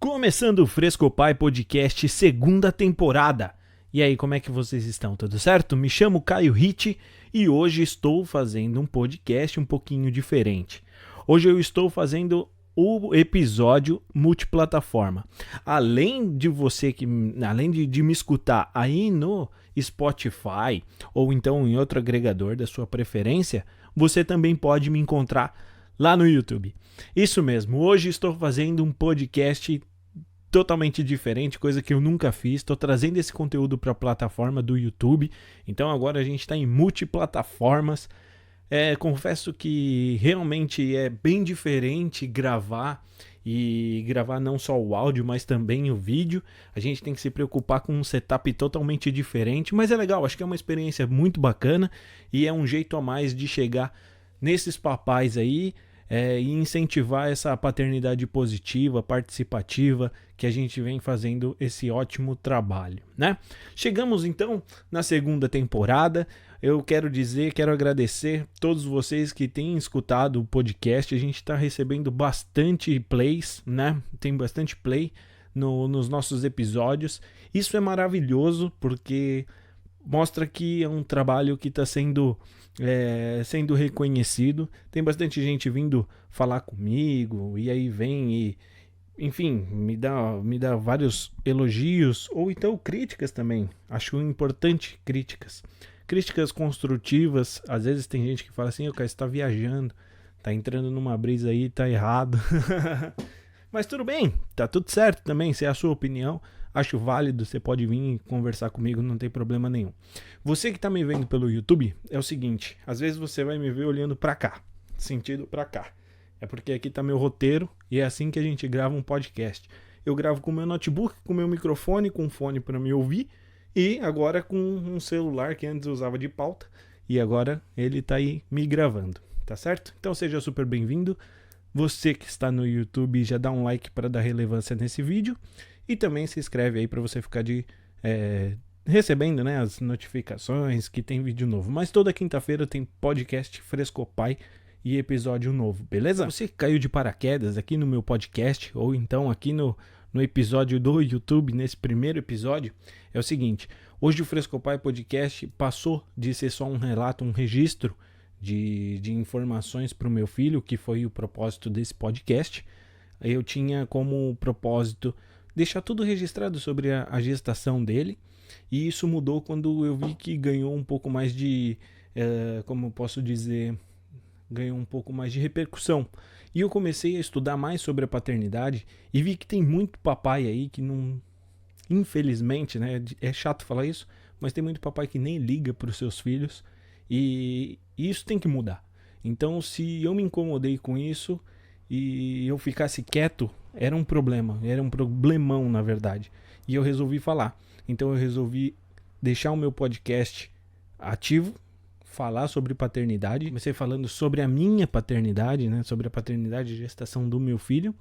Começando o Frescopai Podcast, segunda temporada. E aí, como é que vocês estão? Tudo certo? Me chamo Caio Ritt e hoje estou fazendo um podcast um pouquinho diferente. Hoje eu estou fazendo o episódio multiplataforma. Além de me escutar aí no Spotify ou então em outro agregador da sua preferência, você também pode me encontrar lá no YouTube. Isso mesmo, hoje estou fazendo um podcast totalmente diferente, coisa que eu nunca fiz. Estou trazendo esse conteúdo para a plataforma do YouTube. Então agora a gente está em multiplataformas. Confesso que realmente é bem diferente gravar e gravar não só o áudio, mas também o vídeo. A gente tem que se preocupar com um setup totalmente diferente, mas é legal, acho que é uma experiência muito bacana e é um jeito a mais de chegar nesses papais aí e incentivar essa paternidade positiva, participativa, que a gente vem fazendo esse ótimo trabalho, né? Chegamos então na segunda temporada. Eu quero agradecer todos vocês que têm escutado o podcast. A gente está recebendo bastante plays, né? Tem bastante play nos nossos episódios. Isso é maravilhoso porque mostra que é um trabalho que está sendo reconhecido. Tem bastante gente vindo falar comigo e aí vem e, enfim, me dá vários elogios ou então críticas também. Acho importante críticas construtivas. Às vezes tem gente que fala assim: o cara está viajando, tá entrando numa brisa aí, tá errado. Mas tudo bem, tá tudo certo também, se é a sua opinião. Acho válido, você pode vir conversar comigo, não tem problema nenhum. Você que tá me vendo pelo YouTube, é o seguinte, às vezes você vai me ver olhando pra cá, sentido pra cá. É porque aqui tá meu roteiro e é assim que a gente grava um podcast. Eu gravo com meu notebook, com meu microfone, com fone para me ouvir e agora com um celular que antes eu usava de pauta e agora ele tá aí me gravando, tá certo? Então seja super bem-vindo. Você que está no YouTube já dá um like para dar relevância nesse vídeo. E também se inscreve aí para você ficar recebendo, né, as notificações que tem vídeo novo. Mas toda quinta-feira tem podcast Frescopai e episódio novo, beleza? Você caiu de paraquedas aqui no meu podcast ou então aqui no episódio do YouTube, nesse primeiro episódio, é o seguinte. Hoje o Frescopai Podcast passou de ser só um relato, um registro de informações para o meu filho, que foi o propósito desse podcast. Eu tinha como propósito deixar tudo registrado sobre a gestação dele, e isso mudou quando eu vi que ganhou um pouco mais de, como eu posso dizer, ganhou um pouco mais de repercussão. E eu comecei a estudar mais sobre a paternidade e vi que tem muito papai aí que não, infelizmente, né, é chato falar isso, mas tem muito papai que nem liga para os seus filhos e isso tem que mudar. Então, se eu me incomodei com isso e eu ficasse quieto, era um problemão na verdade, e eu resolvi falar. Então eu resolvi deixar o meu podcast ativo, falar sobre paternidade. Comecei falando sobre a minha paternidade, né? Sobre a paternidade e gestação do meu filho,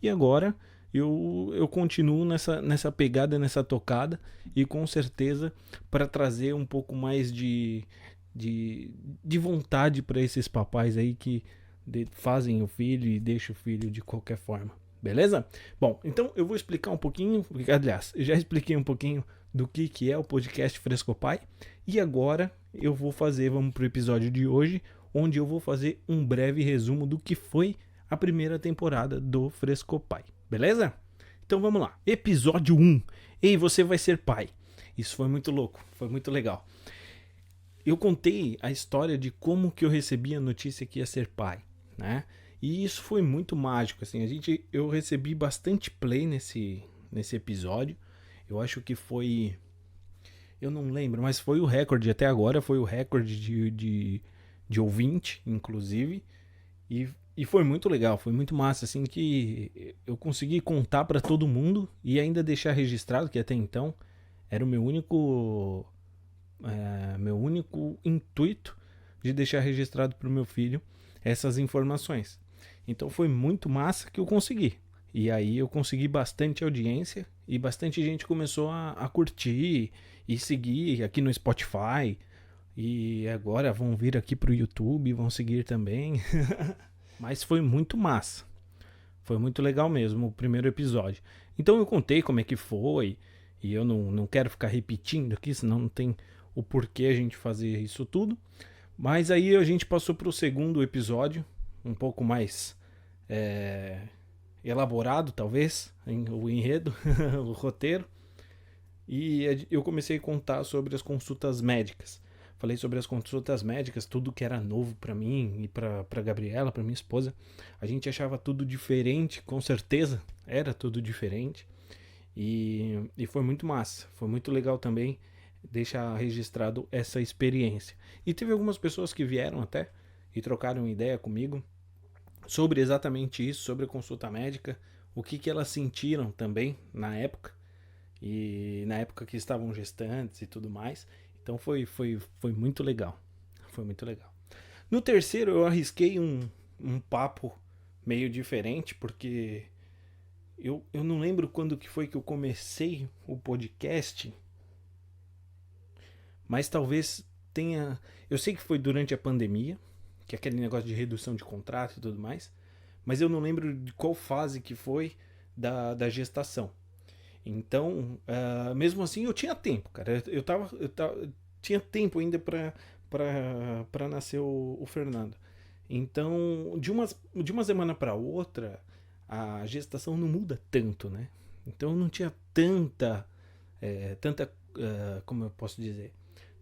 e agora eu continuo nessa pegada, nessa tocada, e com certeza para trazer um pouco mais de vontade para esses papais aí que fazem o filho e deixam o filho de qualquer forma. Beleza? Bom, então eu vou explicar um pouquinho, aliás, eu já expliquei um pouquinho do que é o podcast Frescopai, e agora vamos pro episódio de hoje, onde eu vou fazer um breve resumo do que foi a primeira temporada do Frescopai. Beleza? Então vamos lá. Episódio 1. Ei, você vai ser pai. Isso foi muito louco, foi muito legal. Eu contei a história de como que eu recebi a notícia que ia ser pai, né? E isso foi muito mágico, assim. Eu recebi bastante play nesse episódio. Eu acho que foi, eu não lembro, mas foi o recorde até agora, foi o recorde de ouvinte, inclusive. E foi muito legal, foi muito massa, assim, que eu consegui contar para todo mundo e ainda deixar registrado, que até então era o meu único intuito de deixar registrado para o meu filho essas informações. Então foi muito massa que eu consegui. E aí eu consegui bastante audiência e bastante gente começou a curtir e seguir aqui no Spotify. E agora vão vir aqui pro YouTube, vão seguir também. Mas foi muito massa. Foi muito legal mesmo o primeiro episódio. Então eu contei como é que foi, e eu não quero ficar repetindo aqui, senão não tem o porquê a gente fazer isso tudo. Mas aí a gente passou para o segundo episódio, um pouco mais elaborado, talvez, o enredo, o roteiro. E eu comecei a contar sobre as consultas médicas. Falei sobre as consultas médicas, tudo que era novo para mim e para Gabriela, para minha esposa. A gente achava tudo diferente, com certeza era tudo diferente. E foi muito massa, foi muito legal também deixar registrado essa experiência. E teve algumas pessoas que vieram até e trocaram ideia comigo sobre exatamente isso, sobre a consulta médica, o que elas sentiram também na época, e na época que estavam gestantes e tudo mais. Então foi muito legal. Foi muito legal. No terceiro eu arrisquei um papo meio diferente, porque eu não lembro quando que foi que eu comecei o podcast, mas talvez tenha. Eu sei que foi durante a pandemia, que é aquele negócio de redução de contrato e tudo mais, mas eu não lembro de qual fase que foi da gestação. Então, mesmo assim, eu tinha tempo, cara. Tinha tempo ainda para nascer o Fernando. Então, de uma semana para outra, a gestação não muda tanto, né? Então, não tinha tanta, como eu posso dizer,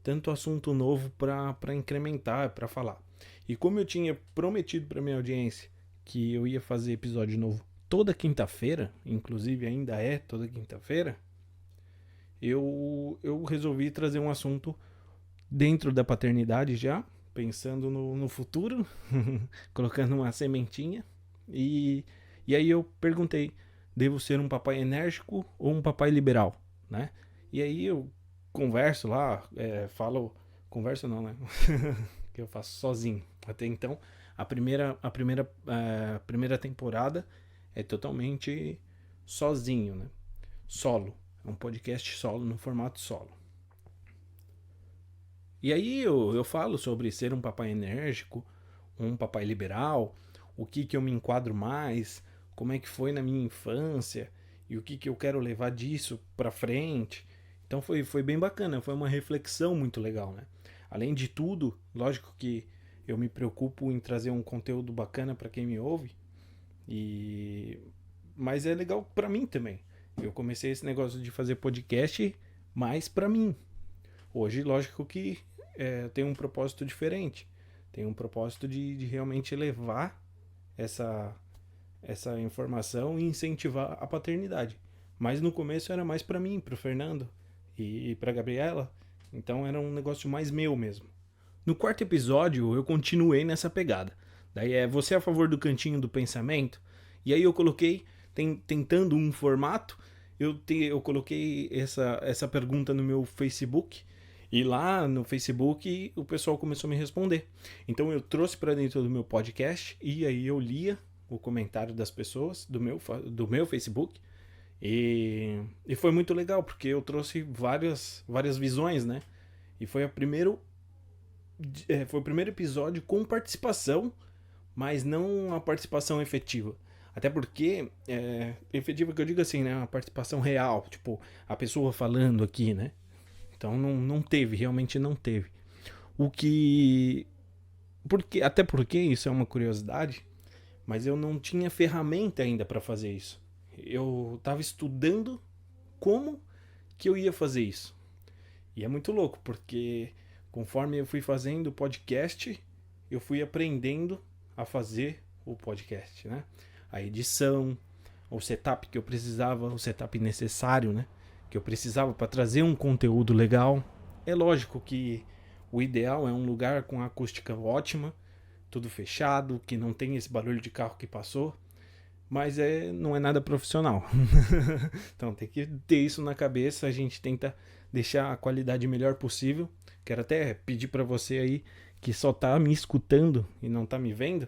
tanto assunto novo para incrementar, para falar. E como eu tinha prometido para minha audiência que eu ia fazer episódio novo toda quinta-feira, inclusive ainda é toda quinta-feira, eu resolvi trazer um assunto dentro da paternidade já, pensando no futuro, colocando uma sementinha. E aí eu perguntei, devo ser um papai enérgico ou um papai liberal, né? E aí eu converso lá, converso não, né? Que eu faço sozinho. Até então, a primeira temporada é totalmente sozinho, né? Solo. É um podcast solo, no formato solo. E aí eu falo sobre ser um papai enérgico, um papai liberal, o que eu me enquadro mais, como é que foi na minha infância e o que eu quero levar disso pra frente. Então foi bem bacana, foi uma reflexão muito legal, né? Além de tudo, lógico que eu me preocupo em trazer um conteúdo bacana para quem me ouve, mas é legal para mim também. Eu comecei esse negócio de fazer podcast mais para mim. Hoje, lógico que tem um propósito diferente. Tem um propósito de realmente levar essa informação e incentivar a paternidade. Mas no começo era mais para mim, para o Fernando e para Gabriela. Então era um negócio mais meu mesmo. No quarto episódio eu continuei nessa pegada. Daí você a favor do cantinho do pensamento? E aí eu coloquei, tentando um formato, eu coloquei essa pergunta no meu Facebook. E lá no Facebook o pessoal começou a me responder. Então eu trouxe para dentro do meu podcast e aí eu lia o comentário das pessoas do meu Facebook. E foi muito legal, porque eu trouxe várias visões, né? E foi o primeiro episódio com participação, mas não a participação efetiva. Até porque, efetiva que eu digo assim, né? Uma participação real, tipo, a pessoa falando aqui, né? Então não teve, realmente não teve. O que. Até porque isso é uma curiosidade, mas eu não tinha ferramenta ainda para fazer isso. Eu estava estudando como que eu ia fazer isso. E é muito louco, porque conforme eu fui fazendo o podcast, eu fui aprendendo a fazer o podcast, né? A edição, o setup que eu precisava, o setup necessário, né? Que eu precisava para trazer um conteúdo legal. É lógico que o ideal é um lugar com acústica ótima, tudo fechado, que não tem esse barulho de carro que passou, mas não é nada profissional. Então tem que ter isso na cabeça, a gente tenta deixar a qualidade melhor possível. Quero até pedir para você aí que só tá me escutando e não tá me vendo,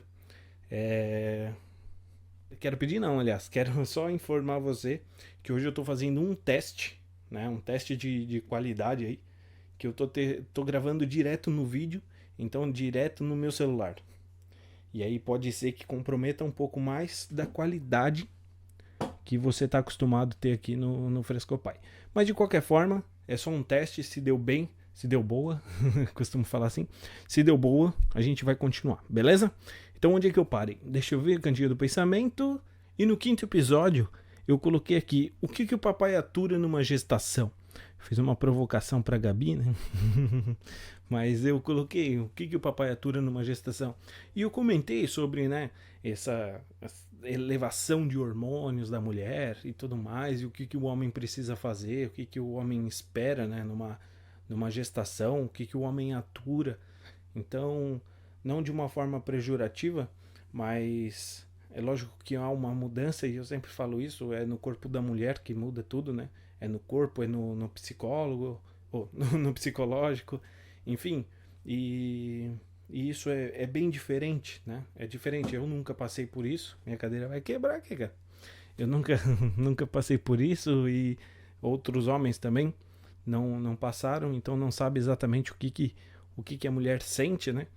quero pedir não, aliás, quero só informar você que hoje eu tô fazendo um teste, né? Um teste de qualidade aí, que eu tô gravando direto no vídeo, então direto no meu celular. E aí pode ser que comprometa um pouco mais da qualidade que você está acostumado a ter aqui no Frescopai. Mas de qualquer forma, é só um teste, se deu bem, se deu boa, costumo falar assim. Se deu boa, a gente vai continuar, beleza? Então onde é que eu parei? Deixa eu ver a cantiga do pensamento. E no 5º episódio, eu coloquei aqui o que o papai atura numa gestação. Fiz uma provocação para a Gabi, né? Mas eu coloquei o que o papai atura numa gestação. E eu comentei sobre, né, essa elevação de hormônios da mulher e tudo mais, e o que o homem precisa fazer, o que o homem espera, né, numa gestação, o que o homem atura. Então, não de uma forma pejorativa, mas é lógico que há uma mudança, e eu sempre falo isso, é no corpo da mulher que muda tudo, né? É no corpo, é no psicólogo, ou no psicológico, enfim. E, e isso é bem diferente, né? É diferente. Eu nunca passei por isso. Minha cadeira vai quebrar aqui, cara. Eu nunca passei por isso e outros homens também não passaram, então não sabe exatamente o que a mulher sente, né?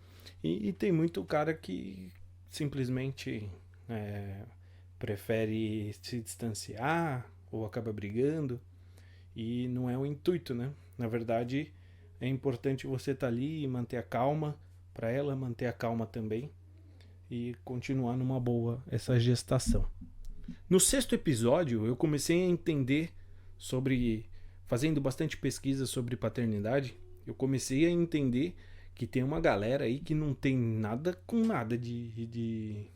E tem muito cara que simplesmente é, prefere se distanciar ou acaba brigando e não é o intuito, né? Na verdade, é importante você estar ali e manter a calma, para ela manter a calma também e continuar numa boa essa gestação. No 6º episódio, eu comecei a entender sobre, fazendo bastante pesquisa sobre paternidade, eu comecei a entender que tem uma galera aí que não tem nada com nada de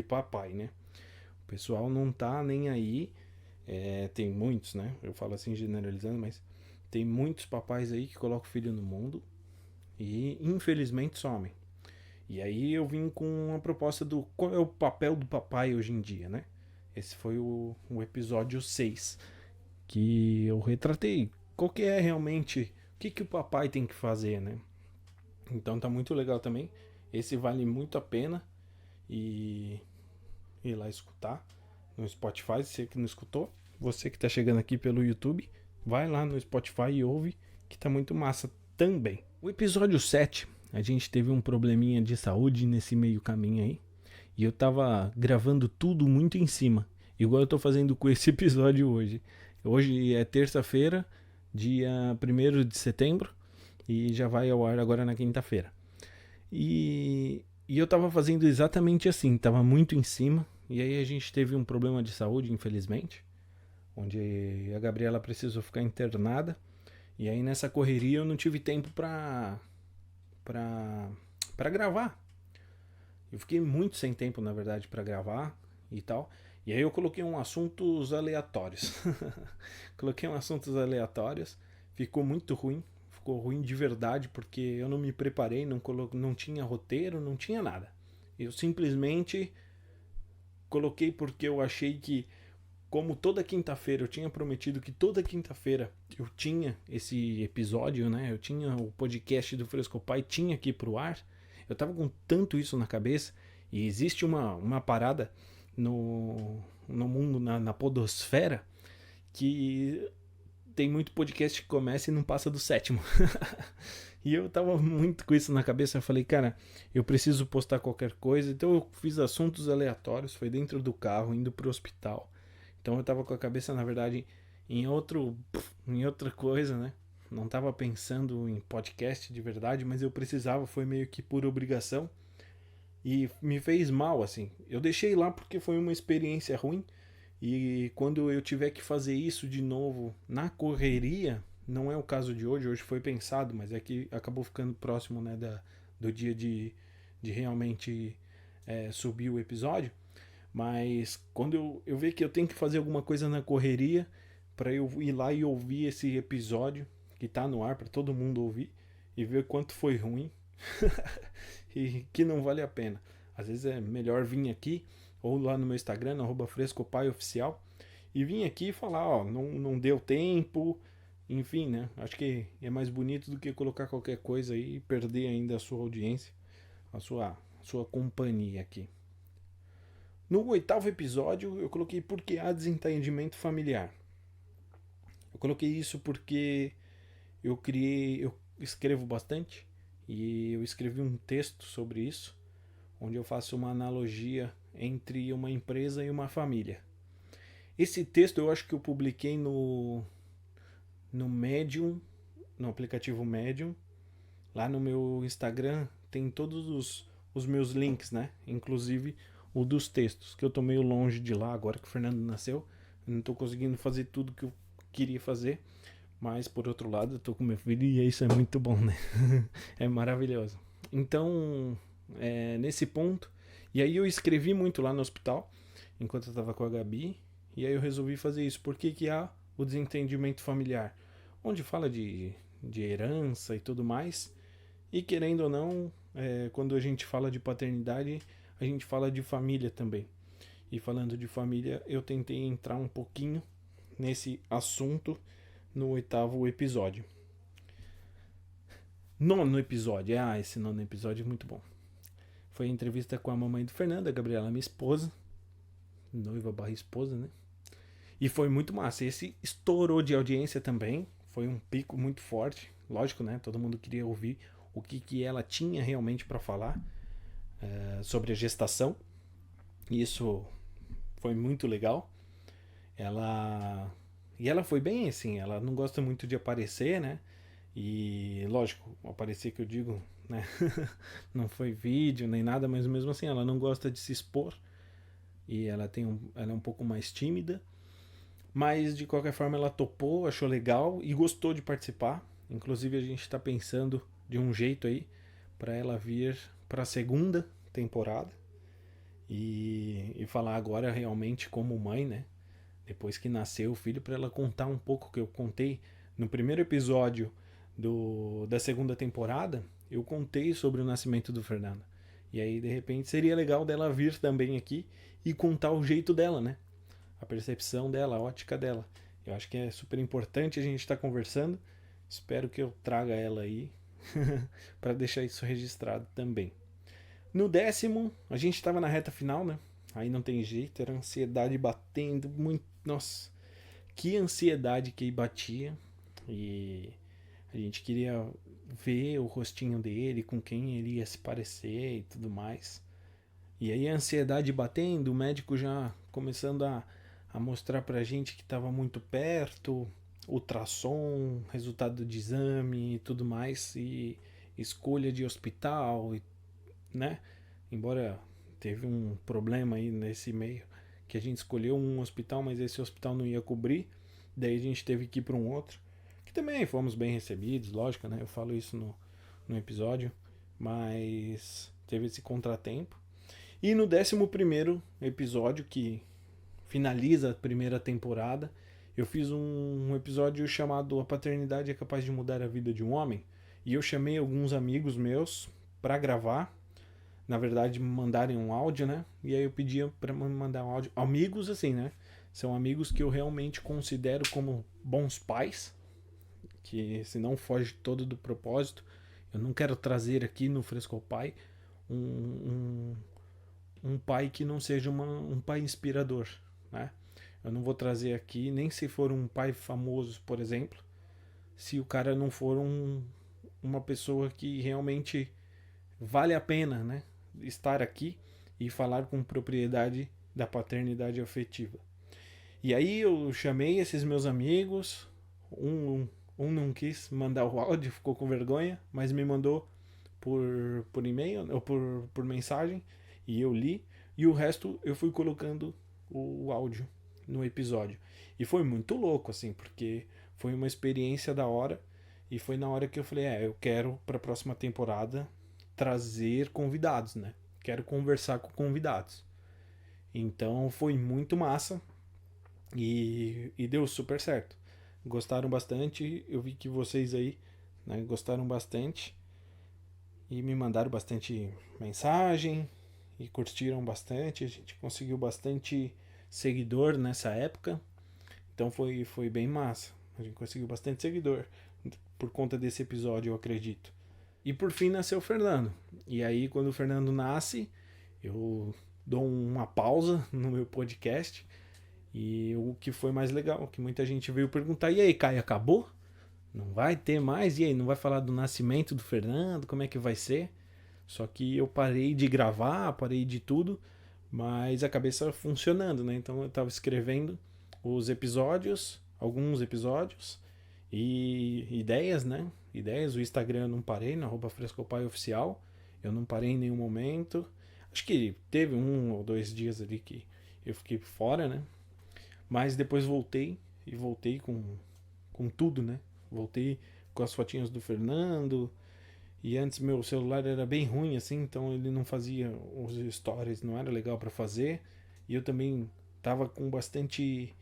papai, né? O pessoal não tá nem aí. Tem muitos, né? Eu falo assim generalizando, mas tem muitos papais aí que colocam o filho no mundo e infelizmente somem. E aí eu vim com uma proposta do qual é o papel do papai hoje em dia, né? Esse foi o episódio 6, que eu retratei qual que é realmente o que o papai tem que fazer, né? Então tá muito legal também. Esse vale muito a pena e ir lá escutar no Spotify, você que não escutou, você que tá chegando aqui pelo YouTube, vai lá no Spotify e ouve, que tá muito massa também. O episódio 7, a gente teve um probleminha de saúde nesse meio caminho aí, e eu tava gravando tudo muito em cima, igual eu tô fazendo com esse episódio hoje. Hoje é terça-feira, dia 1º de setembro, e já vai ao ar agora na quinta-feira. E eu tava fazendo exatamente assim, tava muito em cima, e aí a gente teve um problema de saúde, infelizmente, onde a Gabriela precisou ficar internada, e aí nessa correria eu não tive tempo pra gravar. Eu fiquei muito sem tempo, na verdade, pra gravar e tal. E aí eu coloquei um assuntos aleatórios. Coloquei um assuntos aleatórios, ficou muito ruim, ficou ruim de verdade, porque eu não me preparei, não tinha roteiro, não tinha nada. Eu simplesmente coloquei porque eu achei que, como toda quinta-feira, eu tinha prometido que toda quinta-feira eu tinha esse episódio, né? Eu tinha o podcast do Frescopai, tinha aqui pro ar. Eu tava com tanto isso na cabeça, e existe uma parada no mundo, na podosfera, que tem muito podcast que começa e não passa do 7º. E eu tava muito com isso na cabeça. Eu falei, cara, eu preciso postar qualquer coisa. Então eu fiz assuntos aleatórios. Foi dentro do carro, indo pro hospital. Então eu tava com a cabeça, na verdade, em outra coisa, né? Não tava pensando em podcast de verdade, mas eu precisava. Foi meio que por obrigação. E me fez mal, assim. Eu deixei lá porque foi uma experiência ruim. E quando eu tiver que fazer isso de novo na correria, não é o caso de hoje foi pensado, mas é que acabou ficando próximo, né, do dia de realmente subir o episódio. Mas quando eu ver que eu tenho que fazer alguma coisa na correria, para eu ir lá e ouvir esse episódio que tá no ar para todo mundo ouvir e ver quanto foi ruim e que não vale a pena. Às vezes é melhor vir aqui ou lá no meu Instagram, @frescopaiOficial, e vim aqui falar, ó, não deu tempo, enfim, né? Acho que é mais bonito do que colocar qualquer coisa aí e perder ainda a sua audiência, a sua companhia aqui. No 8º episódio, eu coloquei por que há desentendimento familiar. Eu coloquei isso porque eu escrevo bastante e eu escrevi um texto sobre isso, onde eu faço uma analogia entre uma empresa e uma família. Esse texto eu acho que eu publiquei no Medium, no aplicativo Medium. Lá no meu Instagram tem todos os meus links, né? Inclusive o dos textos, que eu tô meio longe de lá agora que o Fernando nasceu. Eu não tô conseguindo fazer tudo que eu queria fazer. Mas por outro lado, eu tô com meu filho e isso é muito bom, né? É maravilhoso. Então, nesse ponto. E aí eu escrevi muito lá no hospital, enquanto eu tava com a Gabi. E aí eu resolvi fazer isso. Por que que há o desentendimento familiar? Onde fala de herança e tudo mais. E querendo ou não, quando a gente fala de paternidade, a gente fala de família também. E falando de família, eu tentei entrar um pouquinho nesse assunto no 8º episódio. Nono episódio. Esse nono episódio é muito bom. Foi a entrevista com a mamãe do Fernando, a Gabriela, minha esposa. Noiva barra esposa, né? E foi muito massa. Esse estourou de audiência também. Foi um pico muito forte. Lógico, né? Todo mundo queria ouvir o que ela tinha realmente para falar sobre a gestação. E isso foi muito legal. E ela foi bem assim. Ela não gosta muito de aparecer, né? E lógico, aparecer que eu digo, né? Não foi vídeo nem nada, mas mesmo assim ela não gosta de se expor. E ela é um pouco mais tímida. Mas de qualquer forma ela topou, achou legal e gostou de participar. Inclusive a gente está pensando de um jeito aí para ela vir para a segunda temporada e falar agora realmente como mãe, né? Depois que nasceu o filho, para ela contar um pouco que eu contei no primeiro episódio da segunda temporada. Eu contei sobre o nascimento do Fernando. E aí de repente seria legal dela vir também aqui e contar o jeito dela, né? A percepção dela, a ótica dela. Eu acho que é super importante a gente estar conversando. Espero que eu traga ela aí para deixar isso registrado também. No 10º, a gente estava na reta final, né? Aí não tem jeito, era ansiedade batendo muito. Nossa, que ansiedade que batia. E a gente queria ver o rostinho dele, com quem ele ia se parecer e tudo mais. E aí a ansiedade batendo, o médico já começando a mostrar pra gente que estava muito perto, ultrassom, resultado de exame e tudo mais, e escolha de hospital, né? Embora teve um problema aí nesse meio, que a gente escolheu um hospital, mas esse hospital não ia cobrir, daí a gente teve que ir para um outro, que também fomos bem recebidos, lógico, né? Eu falo isso no episódio, mas teve esse contratempo. E no 11º episódio, que finaliza a primeira temporada, eu fiz um episódio chamado A Paternidade é Capaz de Mudar a Vida de um Homem. E eu chamei alguns amigos meus para gravar. Na verdade, me mandarem um áudio, né? E aí eu pedia para me mandar um áudio. Amigos, assim, né? São amigos que eu realmente considero como bons pais. Que se não foge todo do propósito. Eu não quero trazer aqui no Fresco Pai um pai que não seja um pai inspirador, né? Eu não vou trazer aqui, nem se for um pai famoso, por exemplo, se o cara não for uma pessoa que realmente vale a pena, né? Estar aqui e falar com propriedade da paternidade afetiva. E aí eu chamei esses meus amigos, um não quis mandar o áudio, ficou com vergonha, mas me mandou por e-mail ou por mensagem e eu li, e o resto eu fui colocando o áudio no episódio. E foi muito louco, assim, porque foi uma experiência da hora, e foi na hora que eu falei, eu quero para a próxima temporada trazer convidados, né? Quero conversar com convidados. Então foi muito massa e deu super certo. Gostaram bastante, eu vi que vocês aí, né, gostaram bastante e me mandaram bastante mensagem e curtiram bastante. A gente conseguiu bastante seguidor nessa época, então foi bem massa. A gente conseguiu bastante seguidor por conta desse episódio, eu acredito. E por fim nasceu o Fernando. E aí, quando o Fernando nasce, eu dou uma pausa no meu podcast. E o que foi mais legal, que muita gente veio perguntar: e aí, Caio, acabou? Não vai ter mais? E aí, não vai falar do nascimento do Fernando? Como é que vai ser? Só que eu parei de gravar, parei de tudo, mas a cabeça funcionando, né? Então eu tava escrevendo os episódios, alguns episódios e ideias, né? Ideias, o Instagram eu não parei, no @frescopaiOficial. Eu não parei em nenhum momento. Acho que teve 1 ou 2 dias ali que eu fiquei fora, né? Mas depois voltei e voltei com tudo, né? Voltei com as fotinhas do Fernando. E antes meu celular era bem ruim assim, então ele não fazia os stories, não era legal para fazer. E eu também tava com bastante,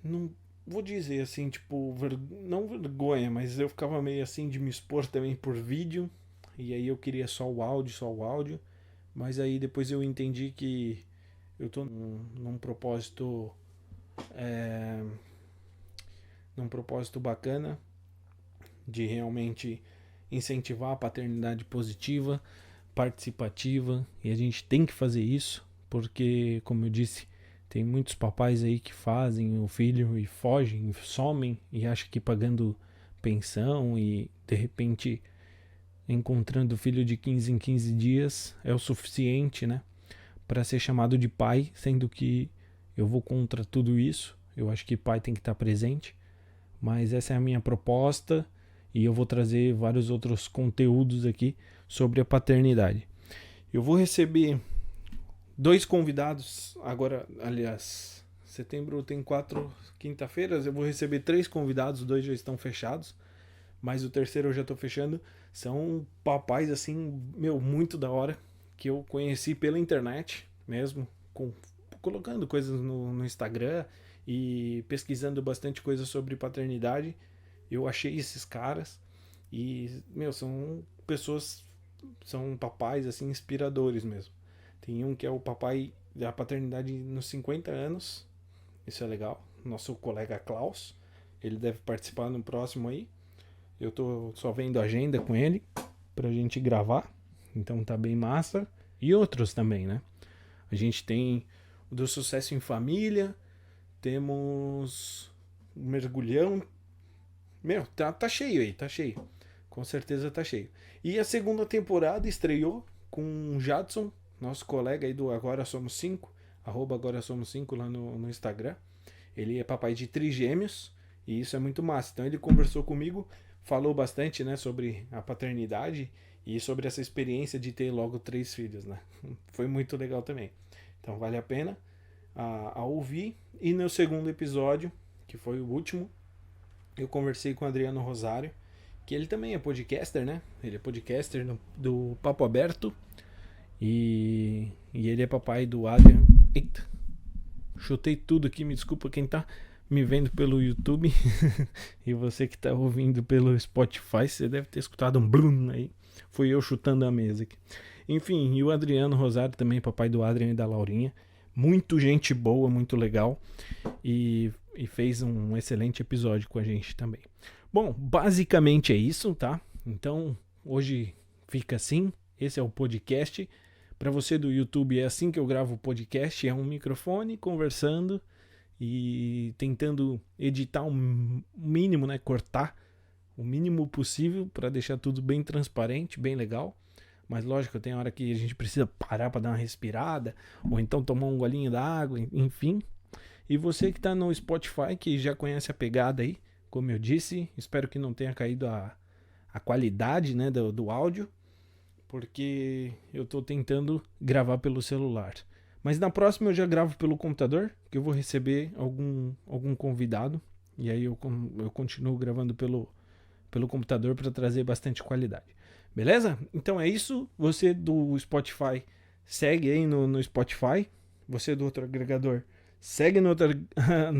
não vou dizer assim, tipo, não vergonha, mas eu ficava meio assim de me expor também por vídeo. E aí eu queria só o áudio. Mas aí depois eu entendi que eu tô num propósito, é, num propósito bacana de realmente incentivar a paternidade positiva, participativa, e a gente tem que fazer isso, porque, como eu disse, tem muitos papais aí que fazem o filho e fogem, somem e acham que pagando pensão e de repente encontrando o filho de 15 em 15 dias é o suficiente, né, para ser chamado de pai, sendo que eu vou contra tudo isso. Eu acho que pai tem que estar presente, mas essa é a minha proposta e eu vou trazer vários outros conteúdos aqui sobre a paternidade. Eu vou receber 2 convidados agora, aliás, setembro tem 4 quinta-feiras, eu vou receber 3 convidados, 2 já estão fechados, mas o terceiro eu já estou fechando. São papais assim, meu, muito da hora, que eu conheci pela internet mesmo, colocando coisas no Instagram e pesquisando bastante coisa sobre paternidade. Eu achei esses caras e, meu, são pessoas, são papais assim inspiradores mesmo. Tem um que é o papai da paternidade nos 50 anos, isso é legal. Nosso colega Klaus, ele deve participar no próximo aí. Eu tô só vendo a agenda com ele pra gente gravar, então tá bem massa. E outros também, né? A gente tem o do Sucesso em Família, temos o Mergulhão. Meu, tá cheio aí, tá cheio. Com certeza tá cheio. E a segunda temporada estreou com o Jadson, nosso colega aí do Agora Somos 5, @Agora Somos 5 lá no Instagram. Ele é papai de trigêmeos e isso é muito massa. Então ele conversou comigo, falou bastante, né, sobre a paternidade e sobre essa experiência de ter logo 3 filhos, né? Foi muito legal também. Então vale a pena a ouvir. E no segundo episódio, que foi o último, eu conversei com o Adriano Rosário, que ele também é podcaster, né? Ele é podcaster do Papo Aberto e ele é papai do Adrian. Eita, chutei tudo aqui, me desculpa quem tá me vendo pelo YouTube e você que tá ouvindo pelo Spotify, você deve ter escutado um blum aí. Fui eu chutando a mesa aqui. Enfim, e o Adriano Rosário também, papai do Adrian e da Laurinha. Muito gente boa, muito legal. E fez um excelente episódio com a gente também. Bom, basicamente é isso, tá? Então, hoje fica assim. Esse é o podcast. Para você do YouTube, é assim que eu gravo o podcast. É um microfone conversando e tentando editar o mínimo, né? Cortar o mínimo possível para deixar tudo bem transparente, bem legal. Mas lógico, tem hora que a gente precisa parar para dar uma respirada, ou então tomar um golinho da água, enfim. E você que está no Spotify, que já conhece a pegada aí, como eu disse, espero que não tenha caído a qualidade, né, do áudio, porque eu estou tentando gravar pelo celular. Mas na próxima eu já gravo pelo computador, que eu vou receber algum convidado, e aí eu continuo gravando pelo computador para trazer bastante qualidade. Beleza? Então é isso. Você do Spotify, segue aí no Spotify. Você do outro agregador, segue no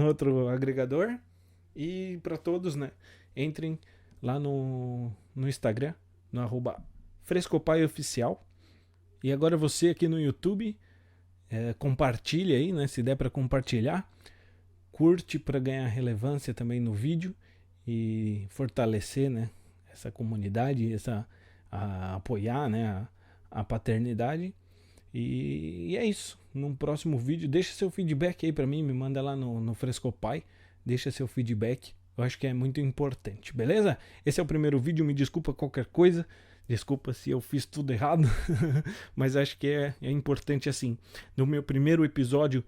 outro agregador. E para todos, né? Entrem lá no Instagram, no @FrescopaiOficial. E agora você aqui no YouTube, compartilha aí, né? Se der para compartilhar. Curte para ganhar relevância também no vídeo e fortalecer, né, essa comunidade, a apoiar, né, a paternidade. E é isso. No próximo vídeo, deixa seu feedback aí para mim, me manda lá no Frescopai, deixa seu feedback. Eu acho que é muito importante, beleza? Esse é o primeiro vídeo, me desculpa qualquer coisa. Desculpa se eu fiz tudo errado, mas acho que é importante assim. No meu primeiro episódio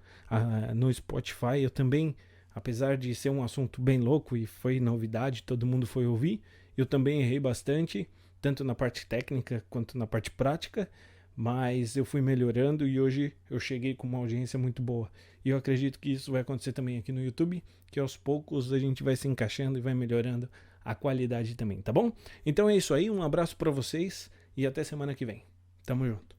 no Spotify, eu também, apesar de ser um assunto bem louco e foi novidade, todo mundo foi ouvir, eu também errei bastante, tanto na parte técnica quanto na parte prática, mas eu fui melhorando e hoje eu cheguei com uma audiência muito boa. E eu acredito que isso vai acontecer também aqui no YouTube, que aos poucos a gente vai se encaixando e vai melhorando a qualidade também, tá bom? Então é isso aí, um abraço para vocês e até semana que vem. Tamo junto.